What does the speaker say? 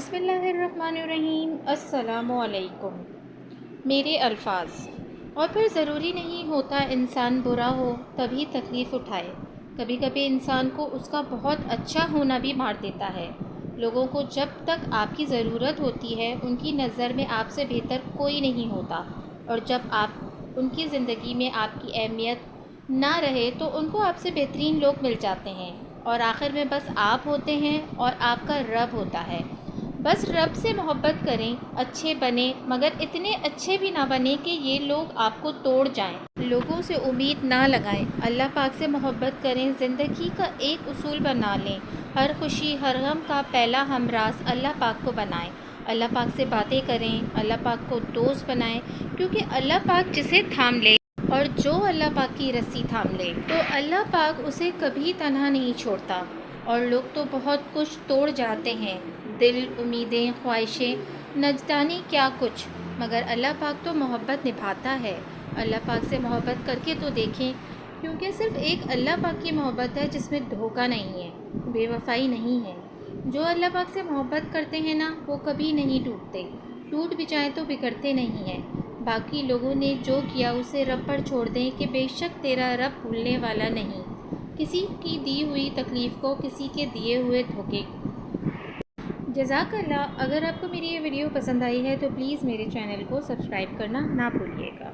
बिस्मिल्लाहिर्रहमानिर्रहीम। अस्सलामु अलैकुम। मेरे अल्फाज। और फिर ज़रूरी नहीं होता इंसान बुरा हो तभी तकलीफ़ उठाए। कभी कभी इंसान को उसका बहुत अच्छा होना भी मार देता है। लोगों को जब तक आपकी ज़रूरत होती है उनकी नज़र में आपसे बेहतर कोई नहीं होता, और जब आप उनकी ज़िंदगी में आपकी अहमियत ना रहे तो उनको आपसे बेहतरीन लोग मिल जाते हैं, और आखिर में बस आप होते हैं और आपका रब होता है। बस रब से मोहब्बत करें, अच्छे बने, मगर इतने अच्छे भी ना बने कि ये लोग आपको तोड़ जाएं। लोगों से उम्मीद ना लगाएं, अल्लाह पाक से मोहब्बत करें, ज़िंदगी का एक उसूल बना लें, हर खुशी हर गम का पहला हमराज अल्लाह पाक को बनाएं। अल्लाह पाक से बातें करें, अल्लाह पाक को दोस्त बनाएं, क्योंकि अल्लाह पाक जिसे थाम ले और जो अल्लाह पाक की रस्सी थाम ले तो अल्लाह पाक उसे कभी तन्हा नहीं छोड़ता। और लोग तो बहुत कुछ तोड़ जाते हैं, दिल, उम्मीदें, ख्वाहिशें, न जाने क्या कुछ, मगर अल्लाह पाक तो मोहब्बत निभाता है। अल्लाह पाक से मोहब्बत करके तो देखें, क्योंकि सिर्फ़ एक अल्लाह पाक की मोहब्बत है जिसमें धोखा नहीं है, बेवफाई नहीं है। जो अल्लाह पाक से मोहब्बत करते हैं ना, वो कभी नहीं टूटते, टूट भी जाएँ तो बिगड़ते नहीं हैं। बाकी लोगों ने जो किया उसे रब पर छोड़ दें कि बेशक तेरा रब भूलने वाला नहीं, किसी की दी हुई तकलीफ़ को, किसी के दिए हुए धोखे। जज़ाकल्लाह। अगर आपको मेरी ये वीडियो पसंद आई है तो प्लीज़ मेरे चैनल को सब्सक्राइब करना ना भूलिएगा।